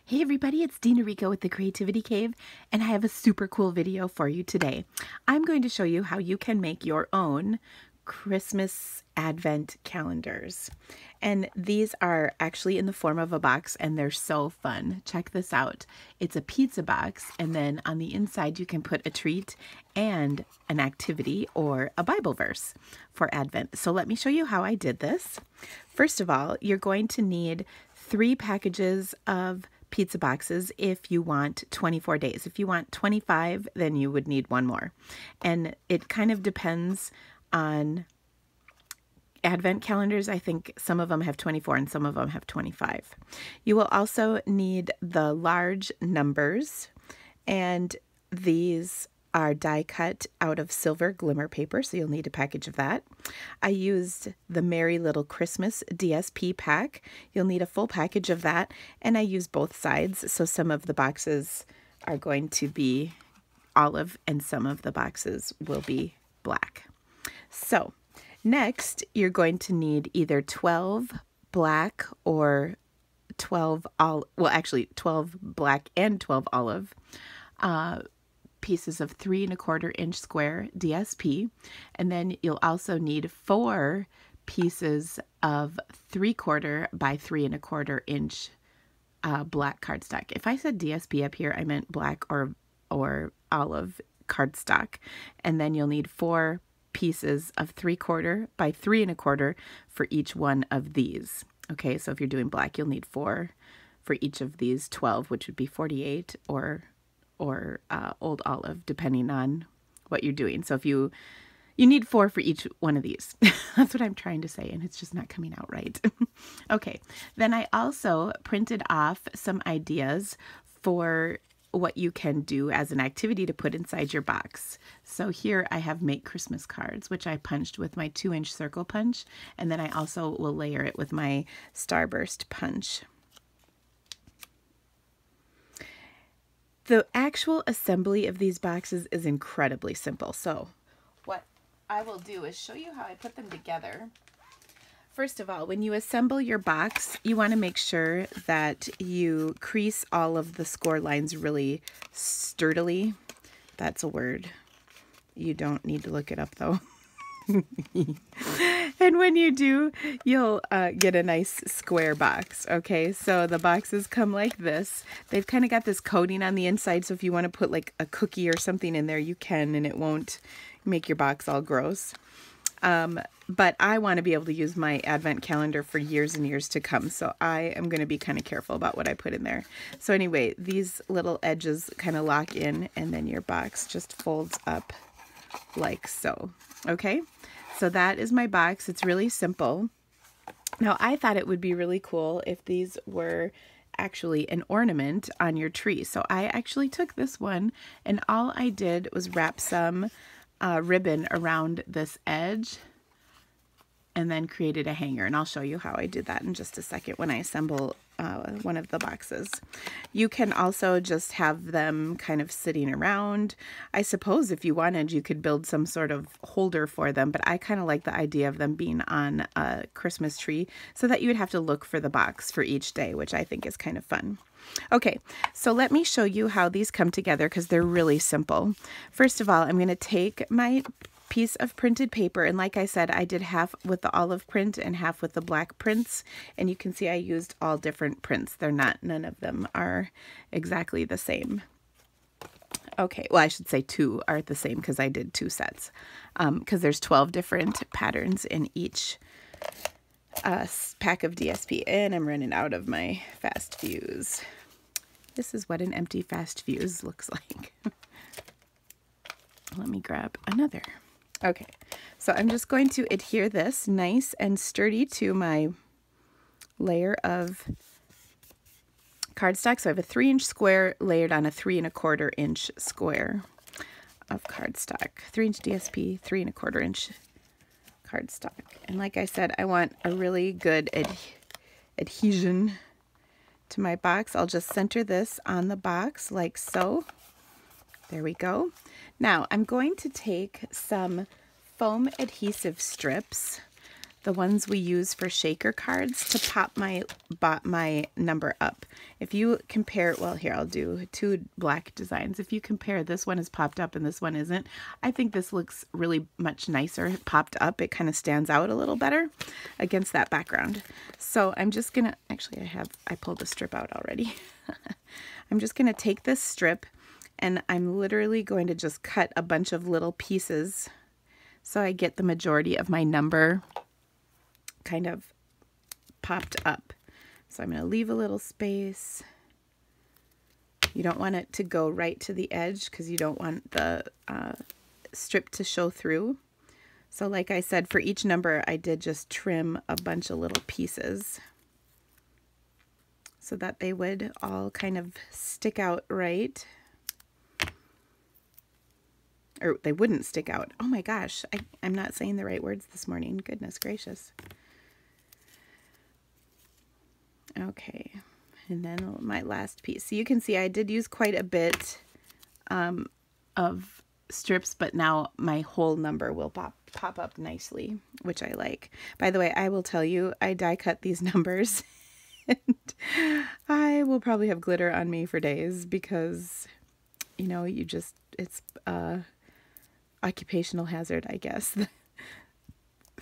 Hey everybody, it's Dina Rico with the Creativity Cave, and I have a super cool video for you today. I'm going to show you how you can make your own Christmas Advent calendars. And these are actually in the form of a box, and they're so fun. Check this out. It's a pizza box, and then on the inside you can put a treat and an activity or a Bible verse for Advent. So let me show you how I did this. First of all, you're going to need 3 packages of pizza boxes if you want 24 days. If you want 25, then you would need one more. And it kind of depends on Advent calendars. I think some of them have 24 and some of them have 25. You will also need the large numbers, and these are die cut out of silver glimmer paper, so you'll need a package of that. I used the Merry Little Christmas DSP pack. You'll need a full package of that, and I used both sides, so some of the boxes are going to be olive and some of the boxes will be black. So next, you're going to need either 12 black or 12 black and 12 olive pieces of 3 1/4 inch square DSP, and then you'll also need 4 pieces of 3/4 by 3 1/4 inch black cardstock. If I said DSP up here, I meant black or olive cardstock. And then you'll need 4 pieces of 3/4 by 3 1/4 for each one of these. Okay, so if you're doing black, you'll need 4 for each of these 12, which would be 48, or old olive, depending on what you're doing. So if you need 4 for each one of these. That's what I'm trying to say, and it's just not coming out right. Okay, then I also printed off some ideas for what you can do as an activity to put inside your box. So here I have Make Christmas Cards, which I punched with my 2-inch circle punch, and then I also will layer it with my Starburst punch. The actual assembly of these boxes is incredibly simple. So what I will do is show you how I put them together. First of all, when you assemble your box, you want to make sure that you crease all of the score lines really sturdily. That's a word. You don't need to look it up though. And when you do, you'll get a nice square box. Okay, so the boxes come like this. They've kind of got this coating on the inside, so if you want to put like a cookie or something in there, you can, and it won't make your box all gross. But I want to be able to use my Advent calendar for years and years to come, so I am going to be kind of careful about what I put in there. So anyway, these little edges kind of lock in, and then your box just folds up like so. Okay, so that is my box. It's really simple. Now, I thought it would be really cool if these were actually an ornament on your tree. So I actually took this one, and all I did was wrap some ribbon around this edge and then created a hanger. And I'll show you how I did that in just a second when I assemble one of the boxes. You can also just have them kind of sitting around. I suppose if you wanted, you could build some sort of holder for them, but I kind of like the idea of them being on a Christmas tree so that you would have to look for the box for each day, which I think is kind of fun. Okay, so let me show you how these come together because they're really simple. First of all, I'm going to take my piece of printed paper, and like I said, I did half with the olive print and half with the black prints, and you can see I used all different prints. None of them are exactly the same. Okay, well, I should say 2 are the same because I did 2 sets, because there's 12 different patterns in each pack of DSP, and I'm running out of my fast fuse. This is what an empty fast fuse looks like. Let me grab another. Okay, so I'm just going to adhere this nice and sturdy to my layer of cardstock. So I have a 3-inch square layered on a 3 1/4 inch square of cardstock. 3-inch DSP, 3 1/4 inch cardstock. And like I said, I want a really good adhesion to my box. I'll just center this on the box like so. There we go. Now I'm going to take some foam adhesive strips the ones we use for shaker cards to pop my number up. If you compare, well, here I'll do two black designs. If you compare, this one is popped up and this one isn't. I think this looks really much nicer popped up. It kind of stands out a little better against that background. So I'm just gonna, actually I pulled the strip out already. I'm just gonna take this strip and I'm literally going to just cut a bunch of little pieces so I get the majority of my number kind of popped up. So I'm going to leave a little space. You don't want it to go right to the edge because you don't want the strip to show through. So like I said, for each number, I did just trim a bunch of little pieces so that they would all kind of stick out right. Or they wouldn't stick out. Oh my gosh, I'm not saying the right words this morning. Goodness gracious. Okay, and then my last piece. So you can see I did use quite a bit of strips, but now my whole number will pop up nicely, which I like. By the way, I will tell you, I die cut these numbers, and I will probably have glitter on me for days because, you know, it's occupational hazard, I guess,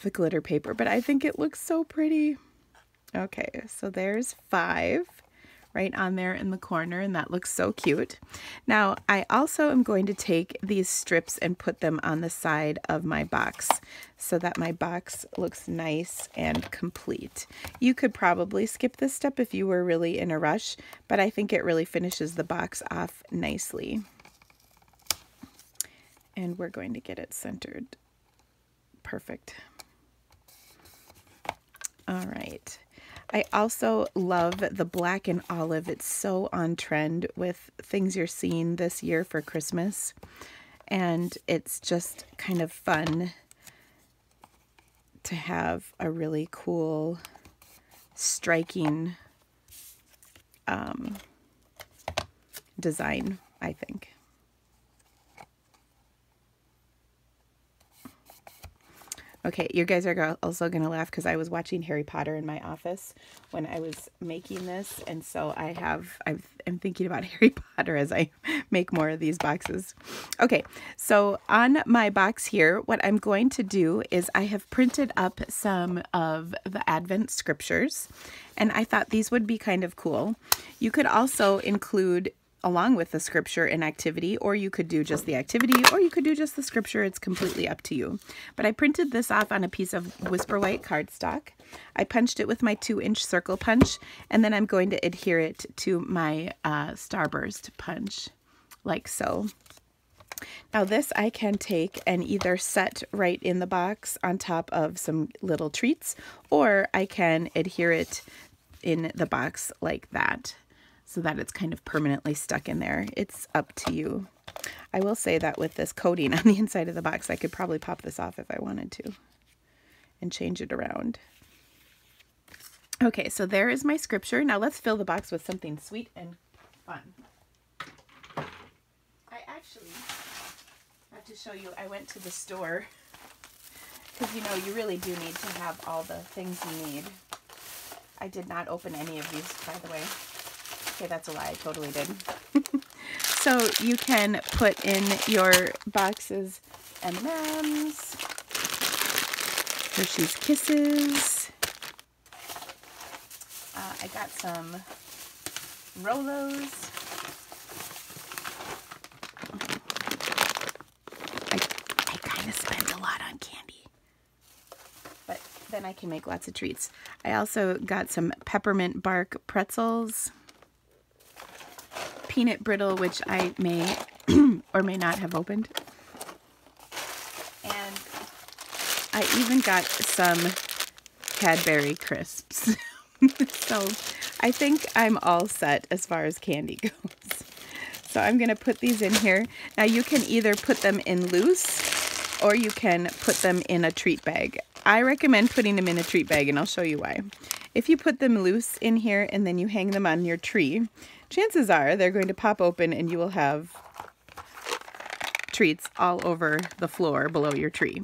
the glitter paper, but I think it looks so pretty. Okay, so there's 5 right on there in the corner, and that looks so cute. Now, I also am going to take these strips and put them on the side of my box so that my box looks nice and complete. You could probably skip this step if you were really in a rush, but I think it really finishes the box off nicely. And we're going to get it centered. Perfect. All right. I also love the black and olive. It's so on trend with things you're seeing this year for Christmas. And it's just kind of fun to have a really cool, striking design, I think. Okay, you guys are also going to laugh because I was watching Harry Potter in my office when I was making this, and so I'm thinking about Harry Potter as I make more of these boxes. Okay, so on my box here, what I'm going to do is I have printed up some of the Advent scriptures, and I thought these would be kind of cool. You could also include along with the scripture and activity, or you could do just the activity, or you could do just the scripture. It's completely up to you. But I printed this off on a piece of Whisper White cardstock. I punched it with my 2-inch circle punch, and then I'm going to adhere it to my starburst punch, like so. Now this I can take and either set right in the box on top of some little treats, or I can adhere it in the box like that, so that it's kind of permanently stuck in there. It's up to you. I will say that with this coating on the inside of the box, I could probably pop this off if I wanted to and change it around. Okay, so there is my scripture. Now let's fill the box with something sweet and fun. I actually have to show you, I went to the store because, you know, you really do need to have all the things you need. I did not open any of these, by the way. Okay, that's a lie. I totally did. So you can put in your boxes M&Ms, Hershey's Kisses. I got some Rolos. I kind of spend a lot on candy, but then I can make lots of treats. I also got some peppermint bark pretzels, peanut brittle, which I may or may not have opened. And I even got some Cadbury crisps. So I think I'm all set as far as candy goes. So I'm going to put these in here. Now you can either put them in loose or you can put them in a treat bag. I recommend putting them in a treat bag, and I'll show you why. If you put them loose in here and then you hang them on your tree, chances are they're going to pop open and you will have treats all over the floor below your tree.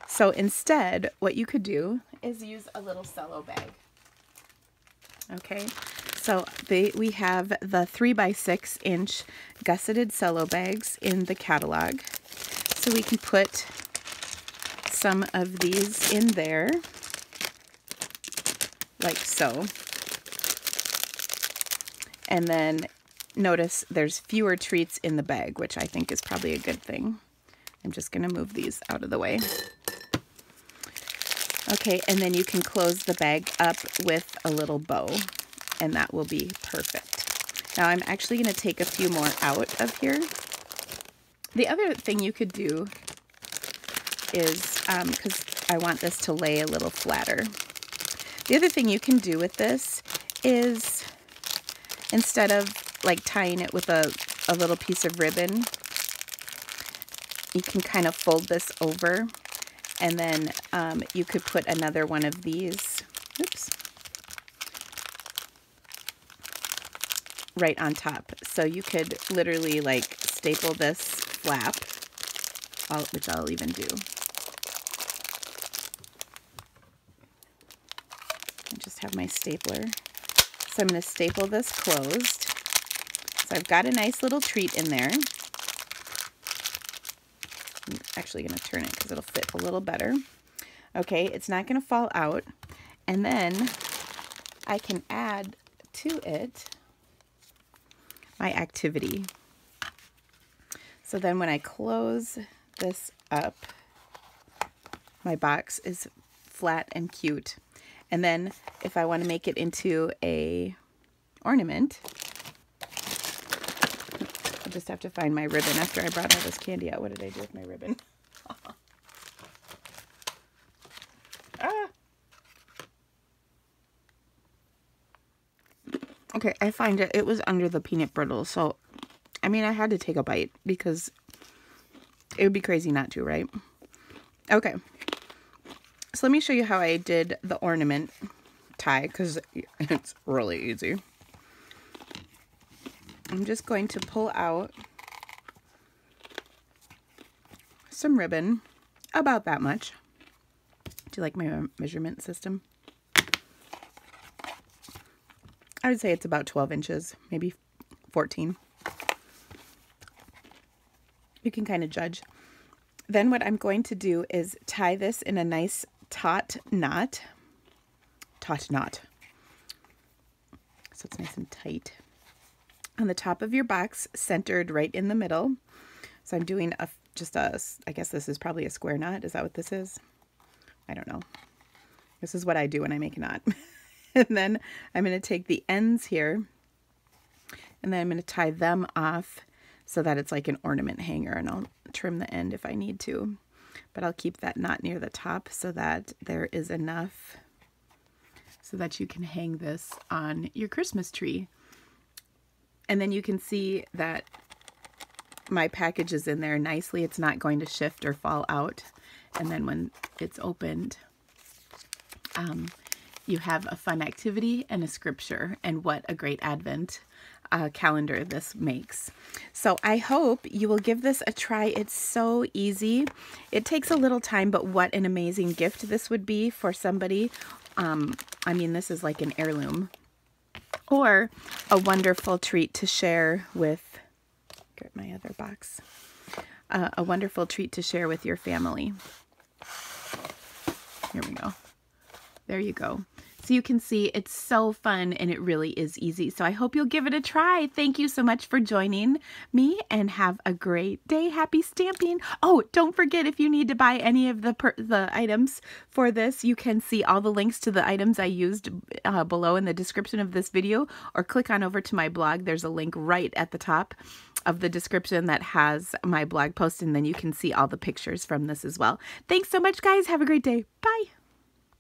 So instead, what you could do, is use a little cello bag. Okay, so we have the 3x6 inch gusseted cello bags in the catalog. So we can put some of these in there, like so. And then notice there's fewer treats in the bag, which I think is probably a good thing. I'm just going to move these out of the way. Okay, and then you can close the bag up with a little bow, and that will be perfect. Now I'm actually going to take a few more out of here. The other thing you could do is, because I want this to lay a little flatter, the other thing you can do with this is, instead of like tying it with a little piece of ribbon, you can kind of fold this over, and then you could put another one of these, oops, right on top. So you could literally like staple this flap, which I'll even do. I just have my stapler. So I'm going to staple this closed. So I've got a nice little treat in there. I'm actually going to turn it because it'll fit a little better. Okay, it's not going to fall out. And then I can add to it my activity. So then when I close this up, my box is flat and cute. And then if I want to make it into a ornament, I'll just have to find my ribbon after I brought all this candy out. What did I do with my ribbon? Ah! Okay, I find it. It was under the peanut brittle, so I mean, I had to take a bite because it would be crazy not to, right? Okay. So let me show you how I did the ornament tie, because it's really easy. I'm just going to pull out some ribbon, about that much. Do you like my measurement system? I would say it's about 12 inches, maybe 14. You can kind of judge. Then what I'm going to do is tie this in a nice taut knot. Taut knot. So it's nice and tight. On the top of your box, centered right in the middle. So I'm doing I guess this is probably a square knot. Is that what this is? I don't know. This is what I do when I make a knot. And then I'm going to take the ends here, and then I'm going to tie them off so that it's like an ornament hanger, and I'll trim the end if I need to. But I'll keep that knot near the top so that there is enough so that you can hang this on your Christmas tree. And then you can see that my package is in there nicely. It's not going to shift or fall out. And then when it's opened, you have a fun activity and a scripture, and what a great Advent calendar this makes. So I hope you will give this a try. It's so easy. It takes a little time, but what an amazing gift this would be for somebody. I mean, this is like an heirloom, or a wonderful treat to share with, get my other box, a wonderful treat to share with your family. Here we go. There you go. So you can see it's so fun, and it really is easy. So I hope you'll give it a try. Thank you so much for joining me, and have a great day. Happy stamping. Oh, don't forget, if you need to buy any of the items for this, you can see all the links to the items I used below in the description of this video, or click on over to my blog. There's a link right at the top of the description that has my blog post, and then you can see all the pictures from this as well. Thanks so much, guys. Have a great day. Bye.